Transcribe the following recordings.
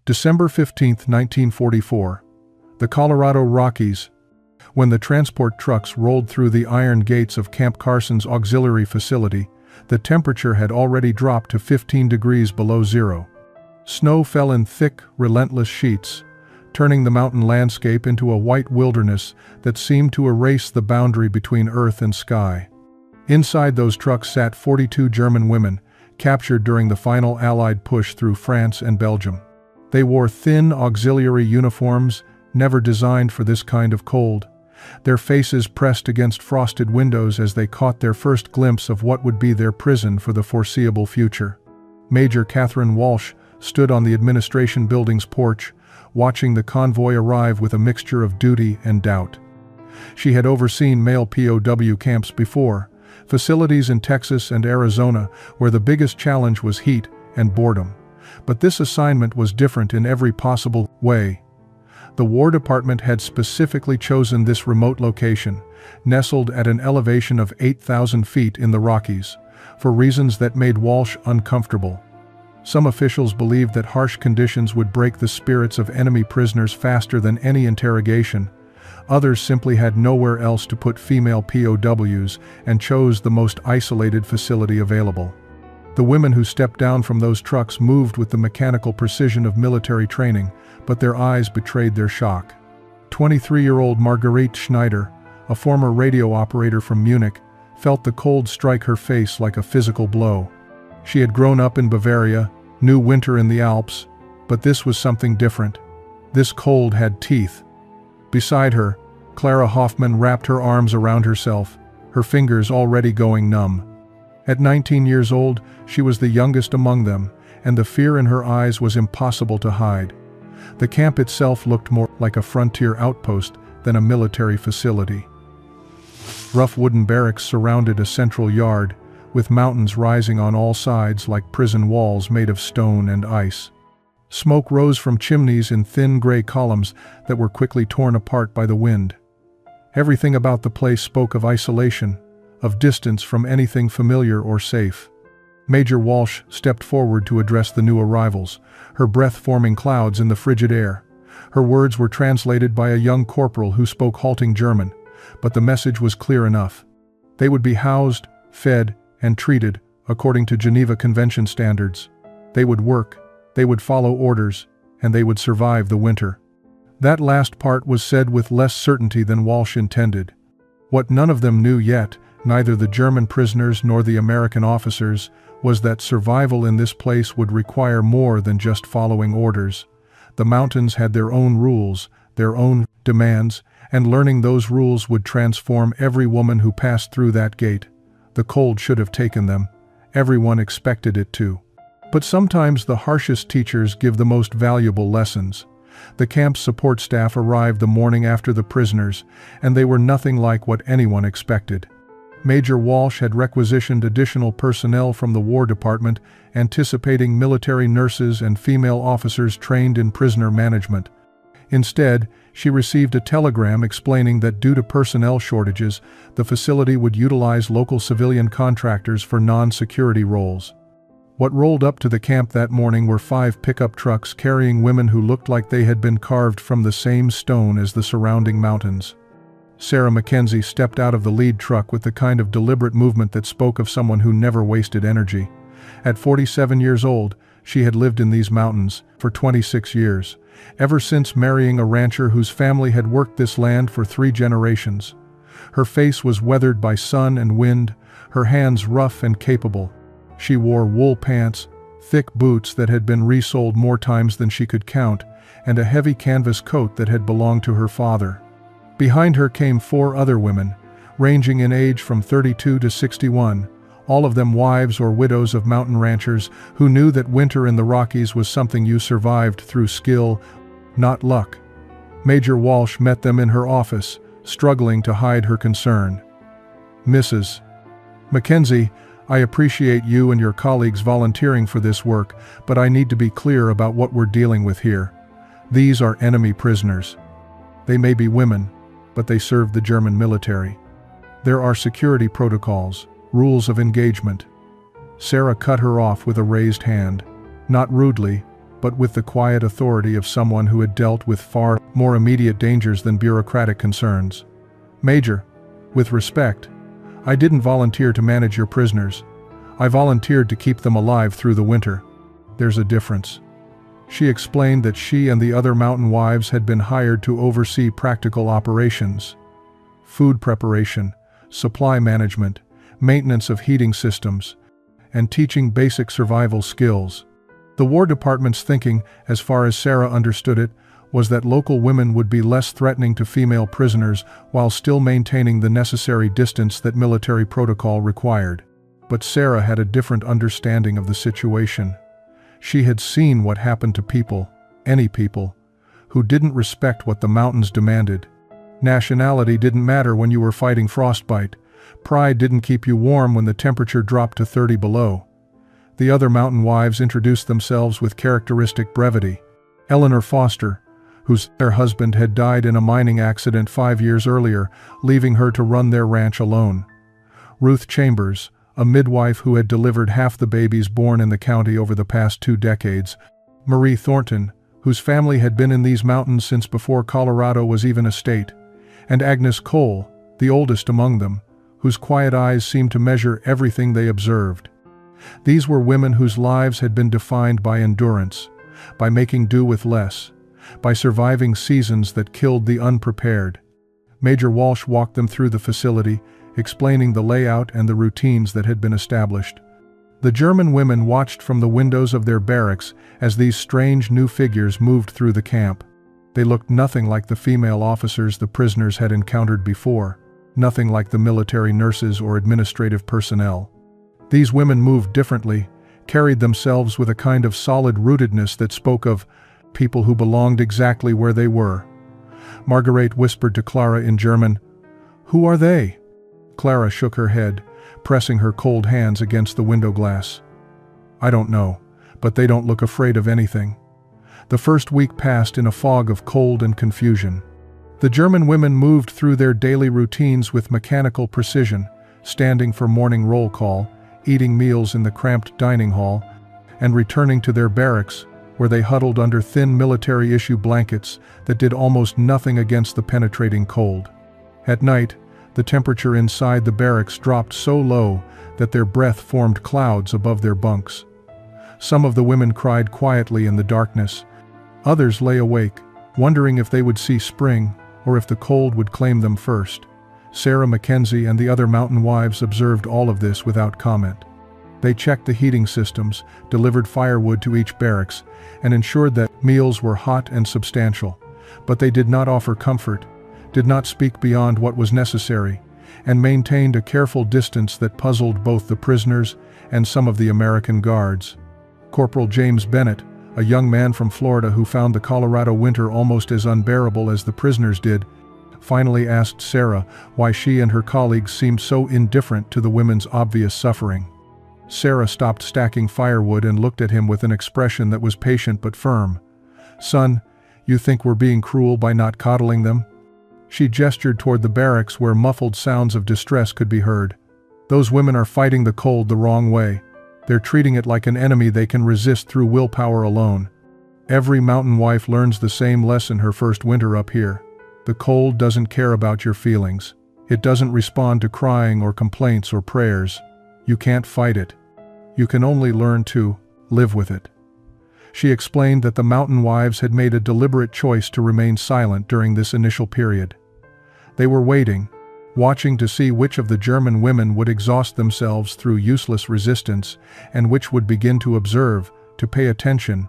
December 15, 1944. The Colorado Rockies. When the transport trucks rolled through the iron gates of Camp Carson's auxiliary facility, the temperature had already dropped to 15 degrees below zero. Snow fell in thick, relentless sheets, turning the mountain landscape into a white wilderness that seemed to erase the boundary between earth and sky. Inside those trucks sat 42 German women, captured during the final Allied push through France and Belgium. They wore thin auxiliary uniforms, never designed for this kind of cold, their faces pressed against frosted windows as they caught their first glimpse of what would be their prison for the foreseeable future. Major Catherine Walsh stood on the administration building's porch, watching the convoy arrive with a mixture of duty and doubt. She had overseen male POW camps before, facilities in Texas and Arizona where the biggest challenge was heat and boredom. But this assignment was different in every possible way. The War Department had specifically chosen this remote location, nestled at an elevation of 8,000 feet in the Rockies, for reasons that made Walsh uncomfortable. Some officials believed that harsh conditions would break the spirits of enemy prisoners faster than any interrogation. Others simply had nowhere else to put female POWs and chose the most isolated facility available. The women who stepped down from those trucks moved with the mechanical precision of military training, but their eyes betrayed their shock. 23-year-old Marguerite Schneider, a former radio operator from Munich, felt the cold strike her face like a physical blow. She had grown up in Bavaria, knew winter in the Alps, but this was something different. This cold had teeth. Beside her, Clara Hoffman wrapped her arms around herself, her fingers already going numb. At 19 years old, she was the youngest among them, and the fear in her eyes was impossible to hide. The camp itself looked more like a frontier outpost than a military facility. Rough wooden barracks surrounded a central yard, with mountains rising on all sides like prison walls made of stone and ice. Smoke rose from chimneys in thin gray columns that were quickly torn apart by the wind. Everything about the place spoke of isolation, of distance from anything familiar or safe. Major Walsh stepped forward to address the new arrivals, her breath forming clouds in the frigid air. Her words were translated by a young corporal who spoke halting German, but the message was clear enough. They would be housed, fed, and treated according to Geneva Convention standards. They would work, they would follow orders, and they would survive the winter. That last part was said with less certainty than Walsh intended. What none of them knew yet, neither the German prisoners nor the American officers, was that survival in this place would require more than just following orders. The mountains had their own rules, their own demands, and learning those rules would transform every woman who passed through that gate. The cold should have taken them. Everyone expected it to. But sometimes the harshest teachers give the most valuable lessons. The camp's support staff arrived the morning after the prisoners, and they were nothing like what anyone expected. Major Walsh had requisitioned additional personnel from the War Department, anticipating military nurses and female officers trained in prisoner management. Instead, she received a telegram explaining that due to personnel shortages, the facility would utilize local civilian contractors for non-security roles. What rolled up to the camp that morning were 5 pickup trucks carrying women who looked like they had been carved from the same stone as the surrounding mountains. Sarah Mackenzie stepped out of the lead truck with the kind of deliberate movement that spoke of someone who never wasted energy. At 47 years old, she had lived in these mountains for 26 years, ever since marrying a rancher whose family had worked this land for 3 generations. Her face was weathered by sun and wind, her hands rough and capable. She wore wool pants, thick boots that had been resoled more times than she could count, and a heavy canvas coat that had belonged to her father. Behind her came 4 other women, ranging in age from 32 to 61, all of them wives or widows of mountain ranchers who knew that winter in the Rockies was something you survived through skill, not luck. Major Walsh met them in her office, struggling to hide her concern. Mrs. Mackenzie, I appreciate you and your colleagues volunteering for this work, but I need to be clear about what we're dealing with here. These are enemy prisoners. They may be women, but they served the German military. There are security protocols, rules of engagement. Sarah cut her off with a raised hand. Not rudely, but with the quiet authority of someone who had dealt with far more immediate dangers than bureaucratic concerns. "Major, with respect, I didn't volunteer to manage your prisoners. I volunteered to keep them alive through the winter. There's a difference." She explained that she and the other mountain wives had been hired to oversee practical operations: food preparation, supply management, maintenance of heating systems, and teaching basic survival skills. The War Department's thinking, as far as Sarah understood it, was that local women would be less threatening to female prisoners while still maintaining the necessary distance that military protocol required. But Sarah had a different understanding of the situation. She had seen what happened to people, any people, who didn't respect what the mountains demanded. Nationality didn't matter when you were fighting frostbite. Pride didn't keep you warm when the temperature dropped to 30 below. The other mountain wives introduced themselves with characteristic brevity. Eleanor Foster, whose husband had died in a mining accident 5 years earlier, leaving her to run their ranch alone. Ruth Chambers, a midwife who had delivered half the babies born in the county over the past 2 decades. Marie Thornton, whose family had been in these mountains since before Colorado was even a state. And Agnes Cole, the oldest among them, whose quiet eyes seemed to measure everything they observed. These were women whose lives had been defined by endurance, by making do with less, by surviving seasons that killed the unprepared. Major Walsh walked them through the facility, explaining the layout and the routines that had been established. The German women watched from the windows of their barracks as these strange new figures moved through the camp. They looked nothing like the female officers the prisoners had encountered before, nothing like the military nurses or administrative personnel. These women moved differently, carried themselves with a kind of solid rootedness that spoke of people who belonged exactly where they were. Marguerite whispered to Clara in German, "Who are they?" Clara shook her head, pressing her cold hands against the window glass. "I don't know, but they don't look afraid of anything." The first week passed in a fog of cold and confusion. The German women moved through their daily routines with mechanical precision, standing for morning roll call, eating meals in the cramped dining hall, and returning to their barracks, where they huddled under thin military-issue blankets that did almost nothing against the penetrating cold. At night, the temperature inside the barracks dropped so low that their breath formed clouds above their bunks. Some of the women cried quietly in the darkness. Others lay awake, wondering if they would see spring or if the cold would claim them first. Sarah Mackenzie and the other mountain wives observed all of this without comment. They checked the heating systems, delivered firewood to each barracks, and ensured that meals were hot and substantial. But they did not offer comfort, did not speak beyond what was necessary, and maintained a careful distance that puzzled both the prisoners and some of the American guards. Corporal James Bennett, a young man from Florida who found the Colorado winter almost as unbearable as the prisoners did, finally asked Sarah why she and her colleagues seemed so indifferent to the women's obvious suffering. Sarah stopped stacking firewood and looked at him with an expression that was patient but firm. "Son, you think we're being cruel by not coddling them?" She gestured toward the barracks where muffled sounds of distress could be heard. "Those women are fighting the cold the wrong way. They're treating it like an enemy they can resist through willpower alone. Every mountain wife learns the same lesson her first winter up here. The cold doesn't care about your feelings. It doesn't respond to crying or complaints or prayers. You can't fight it. You can only learn to live with it." She explained that the mountain wives had made a deliberate choice to remain silent during this initial period. They were waiting, watching to see which of the German women would exhaust themselves through useless resistance and which would begin to observe, to pay attention,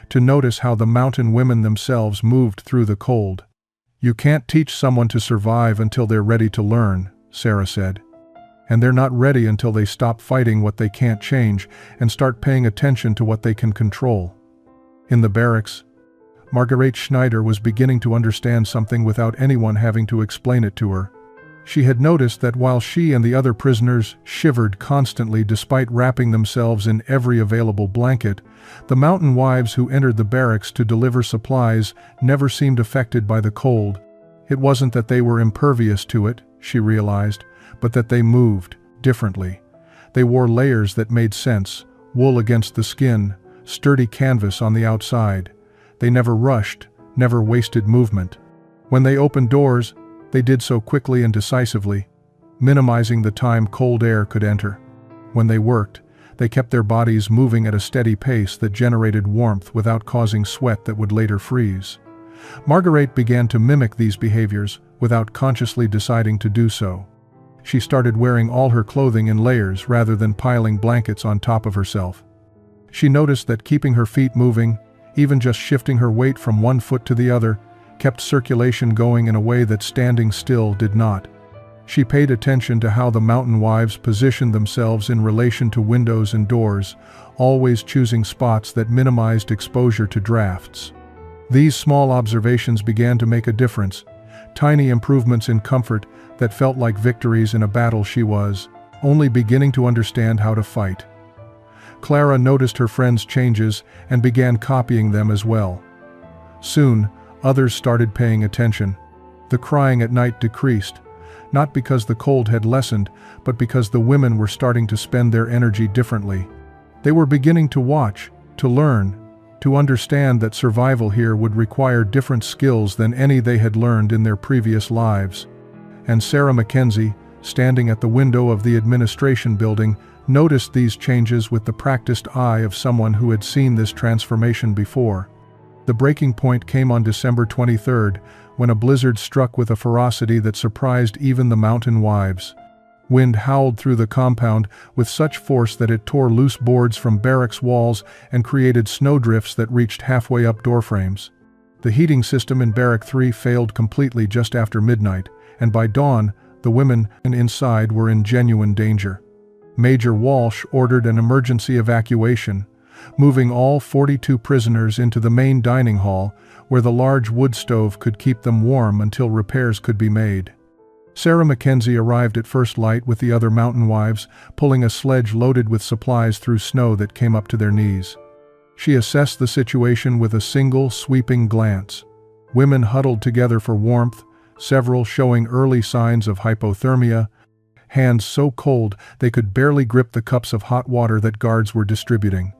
to notice how the mountain women themselves moved through the cold. "You can't teach someone to survive until they're ready to learn," Sarah said. "And they're not ready until they stop fighting what they can't change and start paying attention to what they can control." In the barracks, Marguerite Schneider was beginning to understand something without anyone having to explain it to her. She had noticed that while she and the other prisoners shivered constantly despite wrapping themselves in every available blanket, the mountain wives who entered the barracks to deliver supplies never seemed affected by the cold. It wasn't that they were impervious to it, she realized, but that they moved differently. They wore layers that made sense, wool against the skin, sturdy canvas on the outside. They never rushed, never wasted movement. When they opened doors, they did so quickly and decisively, minimizing the time cold air could enter. When they worked, they kept their bodies moving at a steady pace that generated warmth without causing sweat that would later freeze. Marguerite began to mimic these behaviors without consciously deciding to do so. She started wearing all her clothing in layers rather than piling blankets on top of herself. She noticed that keeping her feet moving, even just shifting her weight from one foot to the other, kept circulation going in a way that standing still did not. She paid attention to how the mountain wives positioned themselves in relation to windows and doors, always choosing spots that minimized exposure to drafts. These small observations began to make a difference, tiny improvements in comfort that felt like victories in a battle she was only beginning to understand how to fight. Clara noticed her friends' changes and began copying them as well. Soon, others started paying attention. The crying at night decreased, not because the cold had lessened, but because the women were starting to spend their energy differently. They were beginning to watch, to learn, to understand that survival here would require different skills than any they had learned in their previous lives. And Sarah Mackenzie, standing at the window of the administration building, noticed these changes with the practiced eye of someone who had seen this transformation before. The breaking point came on December 23rd, when a blizzard struck with a ferocity that surprised even the mountain wives. Wind howled through the compound with such force that it tore loose boards from barracks walls and created snowdrifts that reached halfway up doorframes. The heating system in Barrack 3 failed completely just after midnight, and by dawn, the women inside were in genuine danger. Major Walsh ordered an emergency evacuation, moving all 42 prisoners into the main dining hall, where the large wood stove could keep them warm until repairs could be made. Sarah Mackenzie arrived at first light with the other mountain wives, pulling a sledge loaded with supplies through snow that came up to their knees. She assessed the situation with a single sweeping glance. Women huddled together for warmth, several showing early signs of hypothermia, hands so cold they could barely grip the cups of hot water that guards were distributing.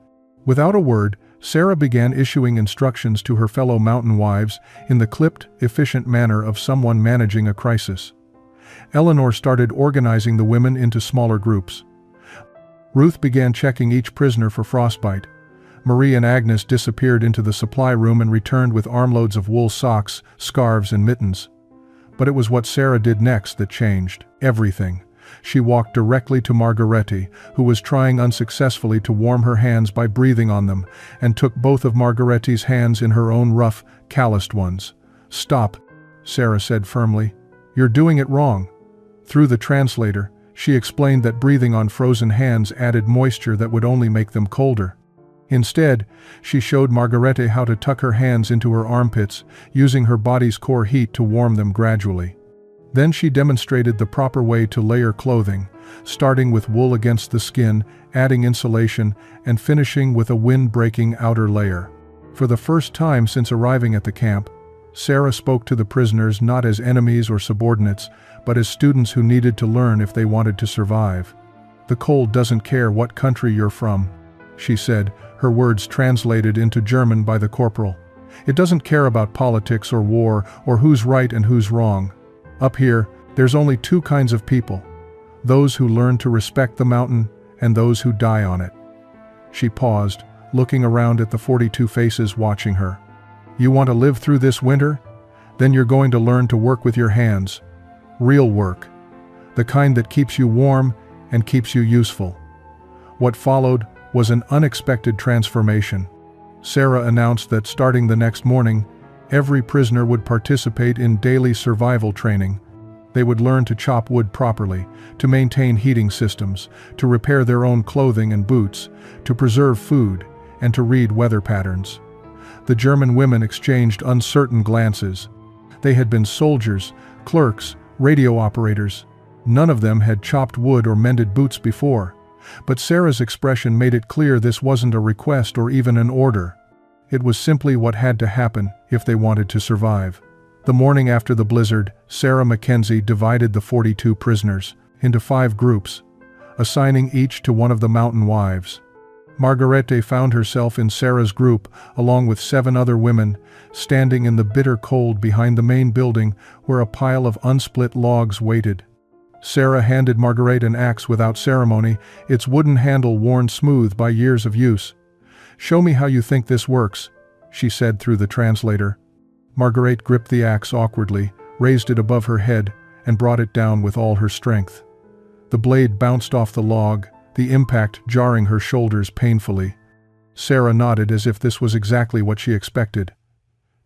Without a word, Sarah began issuing instructions to her fellow mountain wives in the clipped, efficient manner of someone managing a crisis. Eleanor started organizing the women into smaller groups. Ruth began checking each prisoner for frostbite. Marie and Agnes disappeared into the supply room and returned with armloads of wool socks, scarves, and mittens. But it was what Sarah did next that changed everything. She walked directly to Marguerite, who was trying unsuccessfully to warm her hands by breathing on them, and took both of Marguerite's hands in her own rough, calloused ones. "Stop," Sarah said firmly. "You're doing it wrong." Through the translator, she explained that breathing on frozen hands added moisture that would only make them colder. Instead, she showed Marguerite how to tuck her hands into her armpits, using her body's core heat to warm them gradually. Then she demonstrated the proper way to layer clothing, starting with wool against the skin, adding insulation, and finishing with a wind-breaking outer layer. For the first time since arriving at the camp, Sarah spoke to the prisoners not as enemies or subordinates, but as students who needed to learn if they wanted to survive. "The cold doesn't care what country you're from," she said, her words translated into German by the corporal. "It doesn't care about politics or war or who's right and who's wrong. Up here, there's only two kinds of people: those who learn to respect the mountain and those who die on it." She paused, looking around at the 42 faces watching her. "You want to live through this winter? Then you're going to learn to work with your hands. Real work. The kind that keeps you warm and keeps you useful." What followed was an unexpected transformation. Sarah announced that starting the next morning, every prisoner would participate in daily survival training. They would learn to chop wood properly, to maintain heating systems, to repair their own clothing and boots, to preserve food, and to read weather patterns. The German women exchanged uncertain glances. They had been soldiers, clerks, radio operators. None of them had chopped wood or mended boots before. But Sarah's expression made it clear this wasn't a request or even an order. It was simply what had to happen if they wanted to survive. The morning after the blizzard, Sarah Mackenzie divided the 42 prisoners into 5 groups, assigning each to one of the mountain wives. Margarete found herself in Sarah's group, along with 7 other women, standing in the bitter cold behind the main building where a pile of unsplit logs waited. Sarah handed Margarete an axe without ceremony, its wooden handle worn smooth by years of use. "Show me how you think this works," she said through the translator. Margarete gripped the axe awkwardly, raised it above her head, and brought it down with all her strength. The blade bounced off the log, the impact jarring her shoulders painfully. Sarah nodded as if this was exactly what she expected.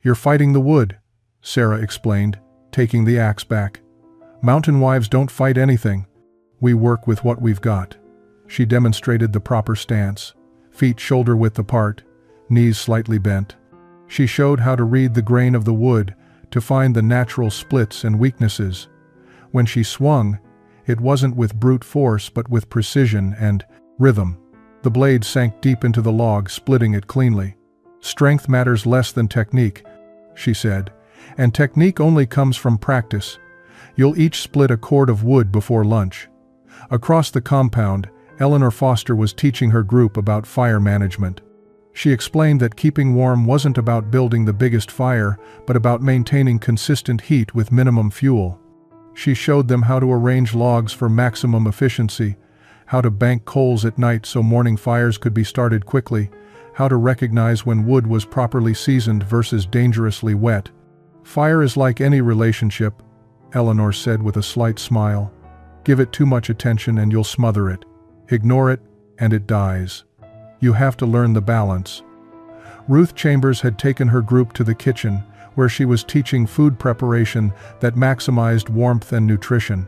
"You're fighting the wood," Sarah explained, taking the axe back. "Mountain wives don't fight anything. We work with what we've got." She demonstrated the proper stance, feet shoulder-width apart, knees slightly bent. She showed how to read the grain of the wood, to find the natural splits and weaknesses. When she swung, it wasn't with brute force but with precision and rhythm. The blade sank deep into the log, splitting it cleanly. "Strength matters less than technique," she said, "and technique only comes from practice. You'll each split a cord of wood before lunch." Across the compound, Eleanor Foster was teaching her group about fire management. She explained that keeping warm wasn't about building the biggest fire, but about maintaining consistent heat with minimum fuel. She showed them how to arrange logs for maximum efficiency, how to bank coals at night so morning fires could be started quickly, how to recognize when wood was properly seasoned versus dangerously wet. "Fire is like any relationship," Eleanor said with a slight smile. "Give it too much attention and you'll smother it. Ignore it, and it dies. You have to learn the balance." Ruth Chambers had taken her group to the kitchen, where she was teaching food preparation that maximized warmth and nutrition.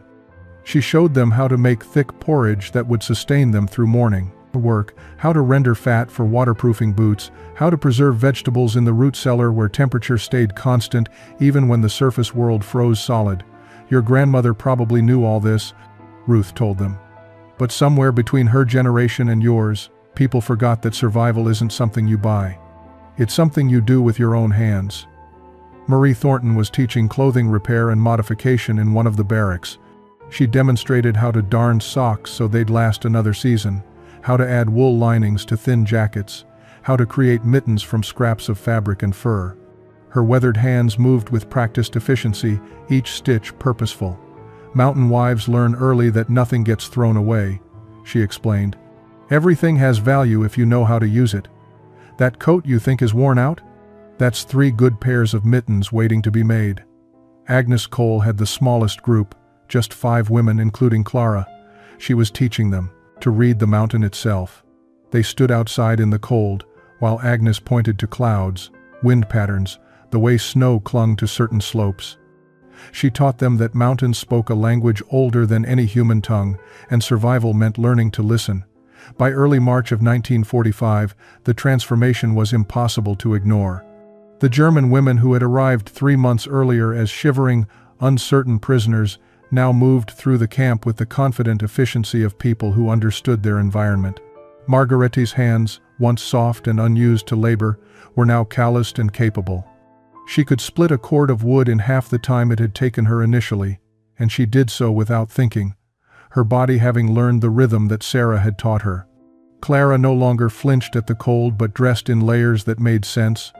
She showed them how to make thick porridge that would sustain them through morning work, how to render fat for waterproofing boots, how to preserve vegetables in the root cellar where temperature stayed constant even when the surface world froze solid. "Your grandmother probably knew all this," Ruth told them. "But somewhere between her generation and yours, people forgot that survival isn't something you buy. It's something you do with your own hands." Marie Thornton was teaching clothing repair and modification in one of the barracks. She demonstrated how to darn socks so they'd last another season, how to add wool linings to thin jackets, how to create mittens from scraps of fabric and fur. Her weathered hands moved with practiced efficiency, each stitch purposeful. "Mountain wives learn early that nothing gets thrown away," she explained. "Everything has value if you know how to use it. That coat you think is worn out? That's 3 good pairs of mittens waiting to be made." Agnes Cole had the smallest group, just 5 women including Clara. She was teaching them to read the mountain itself. They stood outside in the cold, while Agnes pointed to clouds, wind patterns, the way snow clung to certain slopes. She taught them that mountains spoke a language older than any human tongue, and survival meant learning to listen. By early March of 1945, the transformation was impossible to ignore. The German women who had arrived 3 months earlier as shivering, uncertain prisoners now moved through the camp with the confident efficiency of people who understood their environment. Margarete's hands, once soft and unused to labor, were now calloused and capable. She could split a cord of wood in half the time it had taken her initially, and she did so without thinking, her body having learned the rhythm that Sarah had taught her. Clara no longer flinched at the cold but dressed in layers that made sense,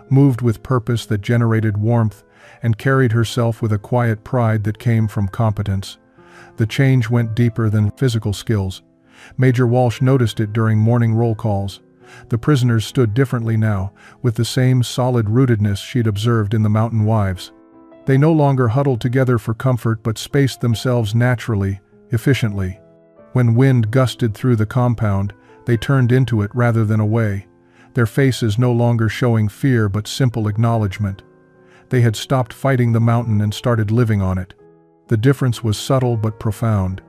moved with purpose that generated warmth, and carried herself with a quiet pride that came from competence. The change went deeper than physical skills. Major Walsh noticed it during morning roll calls. The prisoners stood differently now, with the same solid rootedness she'd observed in the Mountain Wives. They no longer huddled together for comfort but spaced themselves naturally, efficiently. When wind gusted through the compound, they turned into it rather than away, their faces no longer showing fear but simple acknowledgement. They had stopped fighting the mountain and started living on it. The difference was subtle but profound.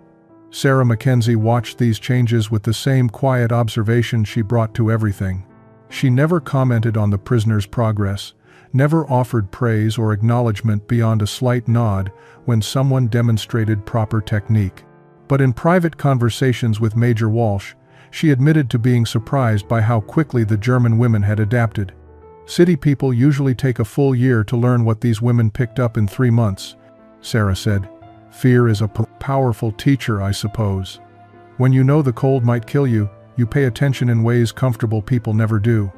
Sarah Mackenzie watched these changes with the same quiet observation she brought to everything. She never commented on the prisoners' progress, never offered praise or acknowledgement beyond a slight nod when someone demonstrated proper technique. But in private conversations with Major Walsh, she admitted to being surprised by how quickly the German women had adapted. "City people usually take a full year to learn what these women picked up in 3 months," Sarah said. "Fear is a powerful teacher, I suppose. When you know the cold might kill you, You pay attention in ways comfortable people never do.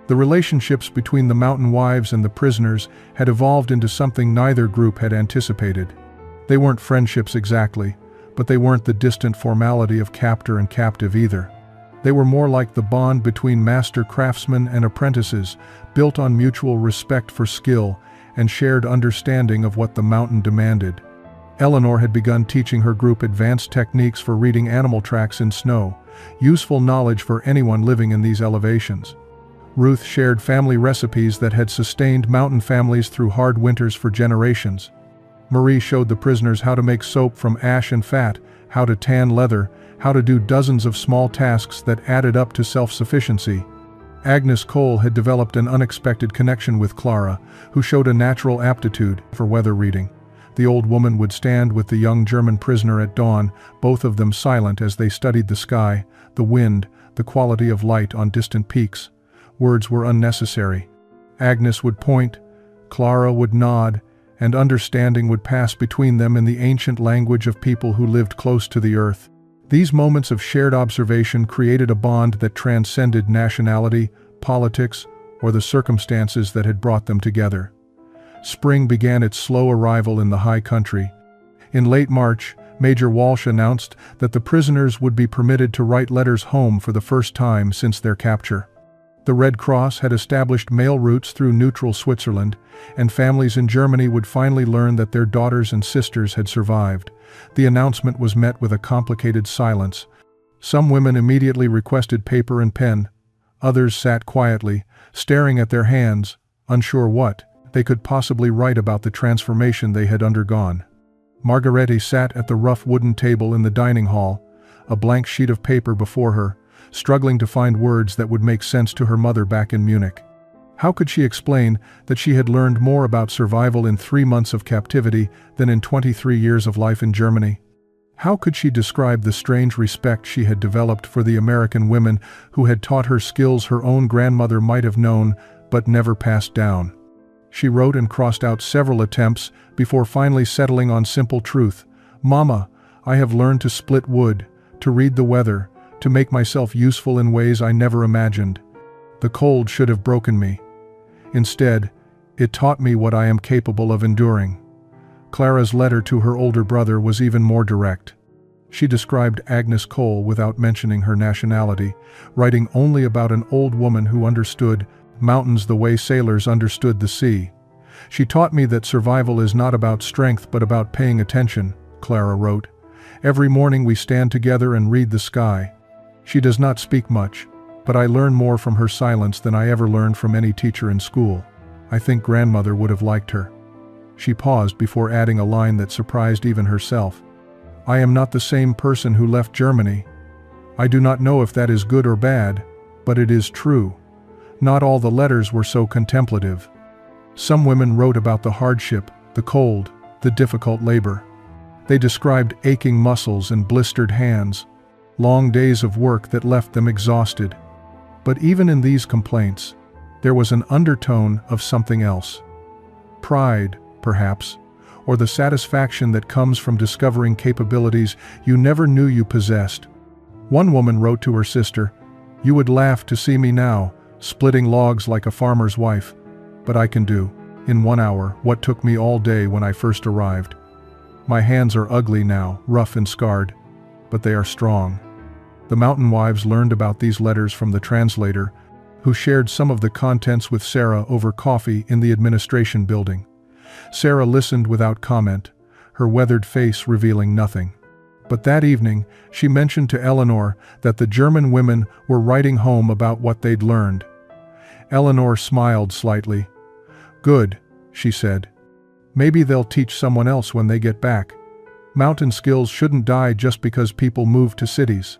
The relationships between the mountain wives and the prisoners had evolved into something neither group had anticipated. They weren't friendships exactly, but they weren't the distant formality of captor and captive either. They were more like the bond between master craftsmen and apprentices, built on mutual respect for skill and shared understanding of what the mountain demanded. Eleanor had begun teaching her group advanced techniques for reading animal tracks in snow, useful knowledge for anyone living in these elevations. Ruth shared family recipes that had sustained mountain families through hard winters for generations. Marie showed the prisoners how to make soap from ash and fat, how to tan leather, how to do dozens of small tasks that added up to self-sufficiency. Agnes Cole had developed an unexpected connection with Clara, who showed a natural aptitude for weather reading. The old woman would stand with the young German prisoner at dawn, both of them silent as they studied the sky, the wind, the quality of light on distant peaks. Words were unnecessary. Agnes would point, Clara would nod, and understanding would pass between them in the ancient language of people who lived close to the earth. These moments of shared observation created a bond that transcended nationality, politics, or the circumstances that had brought them together. Spring began its slow arrival in the high country. In late March, Major Walsh announced that the prisoners would be permitted to write letters home for the first time since their capture. The Red Cross had established mail routes through neutral Switzerland, and families in Germany would finally learn that their daughters and sisters had survived. The announcement was met with a complicated silence. Some women immediately requested paper and pen. Others sat quietly, staring at their hands, unsure what they could possibly write about the transformation they had undergone. Margarete sat at the rough wooden table in the dining hall, a blank sheet of paper before her, struggling to find words that would make sense to her mother back in Munich. How could she explain that she had learned more about survival in 3 months of captivity than in 23 years of life in Germany? How could she describe the strange respect she had developed for the American women who had taught her skills her own grandmother might have known but never passed down? She wrote and crossed out several attempts before finally settling on simple truth. Mama, I have learned to split wood, to read the weather, to make myself useful in ways I never imagined. The cold should have broken me. Instead, it taught me what I am capable of enduring. Clara's letter to her older brother was even more direct. She described Agnes Cole without mentioning her nationality, writing only about an old woman who understood mountains the way sailors understood the sea. She taught me that survival is not about strength but about paying attention, Clara wrote. Every morning we stand together and read the sky. She does not speak much, but I learn more from her silence than I ever learned from any teacher in school. I think grandmother would have liked her. She paused before adding a line that surprised even herself. I am not the same person who left Germany. I do not know if that is good or bad, but it is true. Not all the letters were so contemplative. Some women wrote about the hardship, the cold, the difficult labor. They described aching muscles and blistered hands, long days of work that left them exhausted. But even in these complaints, there was an undertone of something else. Pride, perhaps, or the satisfaction that comes from discovering capabilities you never knew you possessed. One woman wrote to her sister, "You would laugh to see me now, splitting logs like a farmer's wife, but I can do, in 1 hour, what took me all day when I first arrived. My hands are ugly now, rough and scarred, but they are strong." The mountain wives learned about these letters from the translator, who shared some of the contents with Sarah over coffee in the administration building. Sarah listened without comment, her weathered face revealing nothing. But that evening, she mentioned to Eleanor that the German women were writing home about what they'd learned. Eleanor smiled slightly. "Good," she said. "Maybe they'll teach someone else when they get back. Mountain skills shouldn't die just because people move to cities."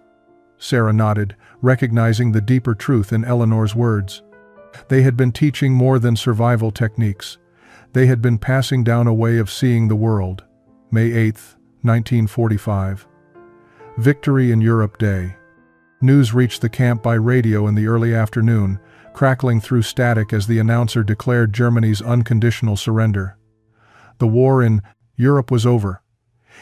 Sarah nodded, recognizing the deeper truth in Eleanor's words. They had been teaching more than survival techniques. They had been passing down a way of seeing the world. May 8, 1945. Victory in Europe Day. News reached the camp by radio in the early afternoon, crackling through static as the announcer declared Germany's unconditional surrender. The war in Europe was over.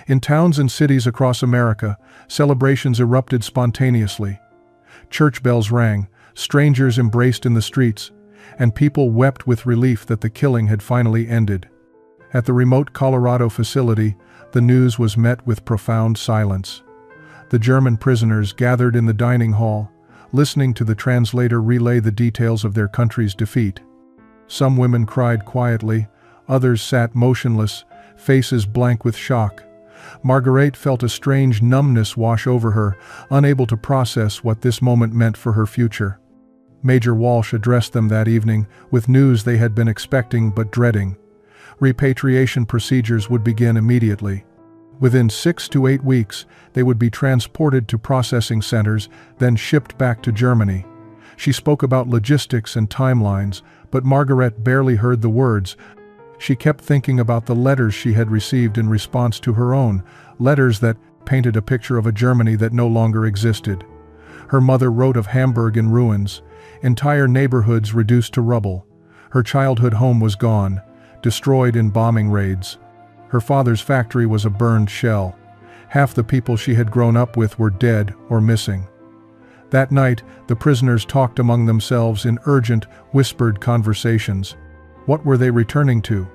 In towns and cities across America, celebrations erupted spontaneously. Church bells rang, strangers embraced in the streets, and people wept with relief that the killing had finally ended. At the remote Colorado facility, the news was met with profound silence. The German prisoners gathered in the dining hall, listening to the translator relay the details of their country's defeat. Some women cried quietly, others sat motionless, faces blank with shock. Marguerite felt a strange numbness wash over her, unable to process what this moment meant for her future. Major Walsh addressed them that evening with news they had been expecting but dreading. Repatriation procedures would begin immediately. Within 6 to 8 weeks, they would be transported to processing centers, then shipped back to Germany. She spoke about logistics and timelines, but Margaret barely heard the words. She kept thinking about the letters she had received in response to her own, letters that painted a picture of a Germany that no longer existed. Her mother wrote of Hamburg in ruins, entire neighborhoods reduced to rubble. Her childhood home was gone, destroyed in bombing raids. Her father's factory was a burned shell. Half the people she had grown up with were dead or missing. That night, the prisoners talked among themselves in urgent, whispered conversations. What were they returning to?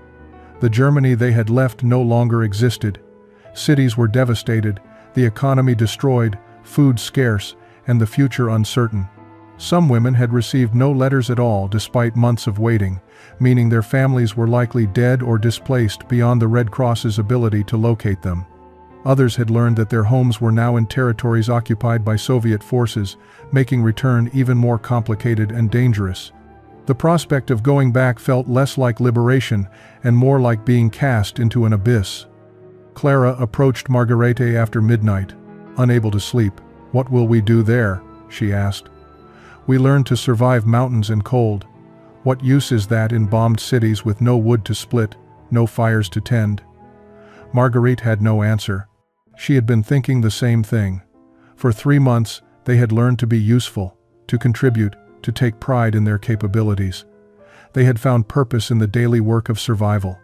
The Germany they had left no longer existed. Cities were devastated, the economy destroyed, food scarce, and the future uncertain. Some women had received no letters at all despite months of waiting, meaning their families were likely dead or displaced beyond the Red Cross's ability to locate them. Others had learned that their homes were now in territories occupied by Soviet forces, making return even more complicated and dangerous. The prospect of going back felt less like liberation and more like being cast into an abyss. Clara approached Margarete after midnight, unable to sleep. "What will we do there?" she asked. "We learned to survive mountains and cold. What use is that in bombed cities with no wood to split, no fires to tend?" Marguerite had no answer. She had been thinking the same thing. For 3 months, they had learned to be useful, to contribute, to take pride in their capabilities. They had found purpose in the daily work of survival.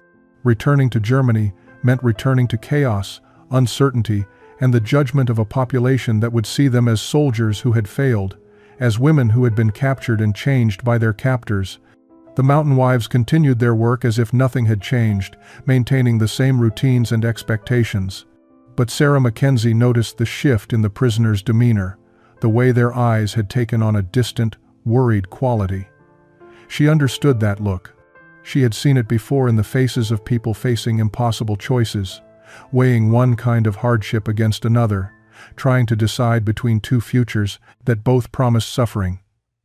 Returning to Germany meant returning to chaos, uncertainty, and the judgment of a population that would see them as soldiers who had failed, as women who had been captured and changed by their captors. The mountain wives continued their work as if nothing had changed, maintaining the same routines and expectations. But Sarah Mackenzie noticed the shift in the prisoners' demeanor, the way their eyes had taken on a distant, worried quality. She understood that look. She had seen it before in the faces of people facing impossible choices, weighing one kind of hardship against another, trying to decide between two futures that both promised suffering.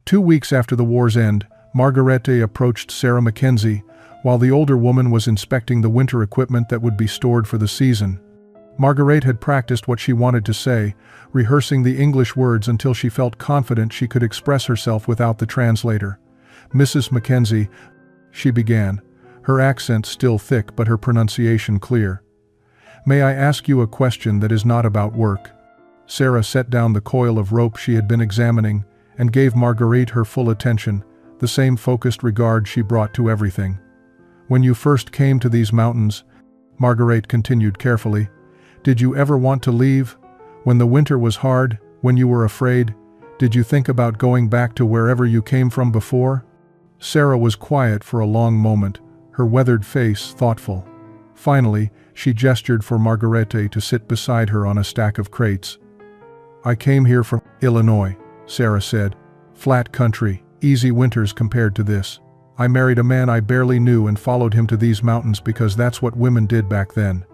2 weeks after the war's end, Margarete approached Sarah Mackenzie, while the older woman was inspecting the winter equipment that would be stored for the season. Marguerite had practiced what she wanted to say, rehearsing the English words until she felt confident she could express herself without the translator. "Mrs. Mackenzie," she began, her accent still thick but her pronunciation clear. "May I ask you a question that is not about work?" Sarah set down the coil of rope she had been examining and gave Marguerite her full attention, the same focused regard she brought to everything. "When you first came to these mountains," Marguerite continued carefully, "did you ever want to leave? When the winter was hard, when you were afraid, did you think about going back to wherever you came from before?" Sarah was quiet for a long moment, her weathered face thoughtful. Finally, she gestured for Margarete to sit beside her on a stack of crates. "I came here from Illinois," Sarah said. "Flat country, easy winters compared to this. I married a man I barely knew and followed him to these mountains because that's what women did back then.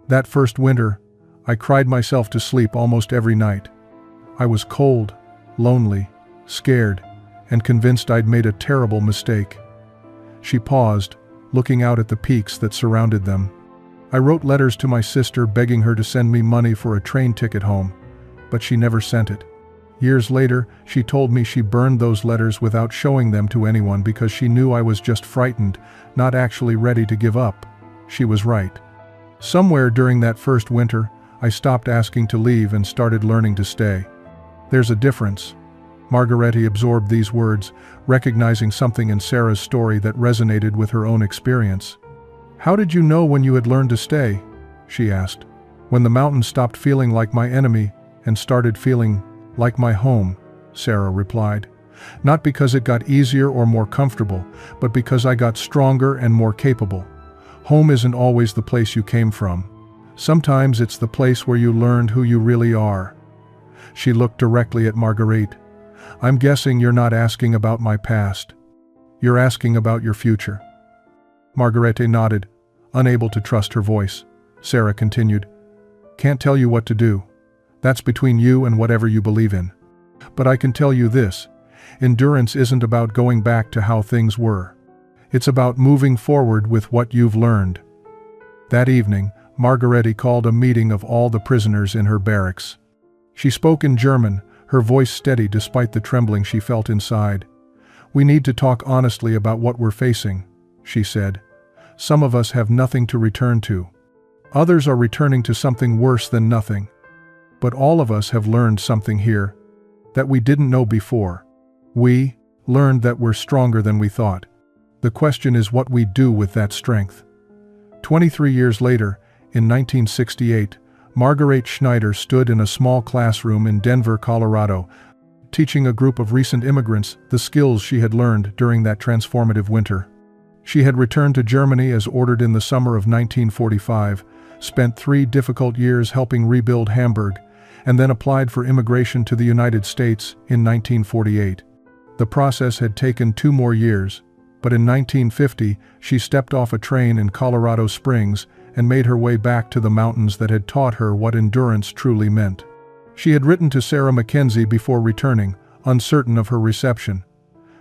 That first winter, I cried myself to sleep almost every night. I was cold, lonely, scared, and convinced I'd made a terrible mistake." She paused, looking out at the peaks that surrounded them. "I wrote letters to my sister begging her to send me money for a train ticket home, but she never sent it. Years later, she told me she burned those letters without showing them to anyone because she knew I was just frightened, not actually ready to give up. She was right. Somewhere during that first winter, I stopped asking to leave and started learning to stay. There's a difference." Margarete absorbed these words, recognizing something in Sarah's story that resonated with her own experience. "How did you know when you had learned to stay?" she asked. "When the mountains stopped feeling like my enemy and started feeling like my home." Sarah replied. Not because it got easier or more comfortable, but because I got stronger and more capable. Home isn't always the place you came from. Sometimes it's the place where you learned who you really are. She looked directly at Marguerite. I'm guessing you're not asking about my past. You're asking about your future. Marguerite nodded, unable to trust her voice. Sarah continued. Can't tell you what to do. That's between you and whatever you believe in. But I can tell you this. Endurance isn't about going back to how things were. It's about moving forward with what you've learned. That evening, Marguerite called a meeting of all the prisoners in her barracks. She spoke in German, her voice steady despite the trembling she felt inside. We need to talk honestly about what we're facing, she said. Some of us have nothing to return to. Others are returning to something worse than nothing. But all of us have learned something here that we didn't know before. We learned that we're stronger than we thought. The question is what we do with that strength. 23 years later, in 1968, Marguerite Schneider stood in a small classroom in Denver, Colorado, teaching a group of recent immigrants the skills she had learned during that transformative winter. She had returned to Germany as ordered in the summer of 1945, spent 3 difficult years helping rebuild Hamburg, and then applied for immigration to the United States in 1948. The process had taken 2 more years, but in 1950 she stepped off a train in Colorado Springs and made her way back to the mountains that had taught her what endurance truly meant. She had written to Sarah Mackenzie before returning, uncertain of her reception.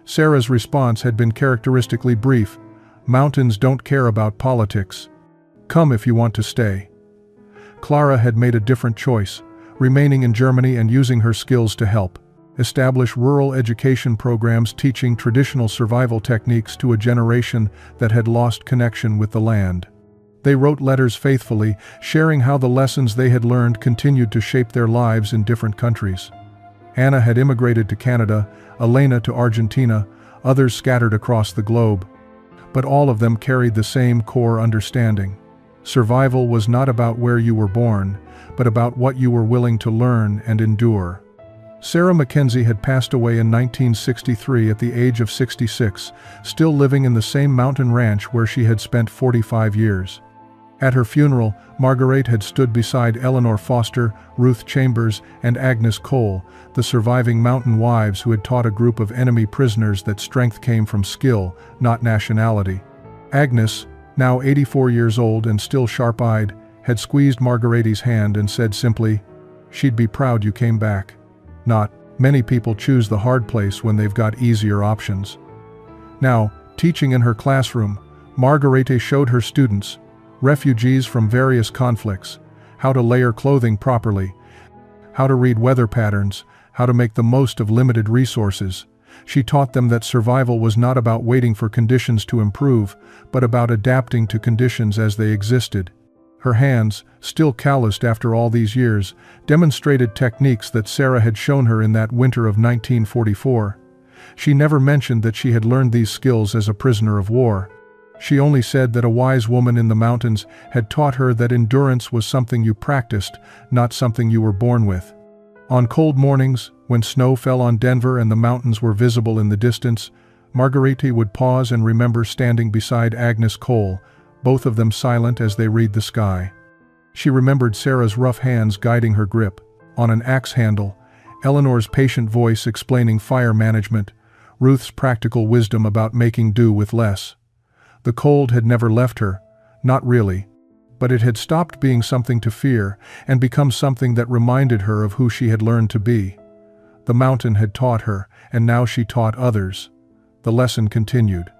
Sarah's response had been characteristically brief. Mountains don't care about politics. Come if you want to stay. Clara had made a different choice, remaining in Germany and using her skills to help establish rural education programs teaching traditional survival techniques to a generation that had lost connection with the land. They wrote letters faithfully, sharing how the lessons they had learned continued to shape their lives in different countries. Anna had immigrated to Canada, Elena to Argentina, others scattered across the globe. But all of them carried the same core understanding. Survival was not about where you were born, but about what you were willing to learn and endure. Sarah Mackenzie had passed away in 1963 at the age of 66, still living in the same mountain ranch where she had spent 45 years. At her funeral, Marguerite had stood beside Eleanor Foster, Ruth Chambers, and Agnes Cole, the surviving mountain wives who had taught a group of enemy prisoners that strength came from skill, not nationality. Agnes, now 84 years old and still sharp-eyed, had squeezed Marguerite's hand and said simply, "She'd be proud you came back." Not, "Many people choose the hard place when they've got easier options." Now, teaching in her classroom, Marguerite showed her students, refugees from various conflicts, how to layer clothing properly, how to read weather patterns, how to make the most of limited resources. She taught them that survival was not about waiting for conditions to improve, but about adapting to conditions as they existed. Her hands, still calloused after all these years, demonstrated techniques that Sarah had shown her in that winter of 1944. She never mentioned that she had learned these skills as a prisoner of war. She only said that a wise woman in the mountains had taught her that endurance was something you practiced, not something you were born with. On cold mornings, when snow fell on Denver and the mountains were visible in the distance, Marguerite would pause and remember standing beside Agnes Cole, both of them silent as they read the sky. She remembered Sarah's rough hands guiding her grip on an axe handle, Eleanor's patient voice explaining fire management, Ruth's practical wisdom about making do with less. The cold had never left her, not really, but it had stopped being something to fear and become something that reminded her of who she had learned to be. The mountain had taught her, and now she taught others. The lesson continued.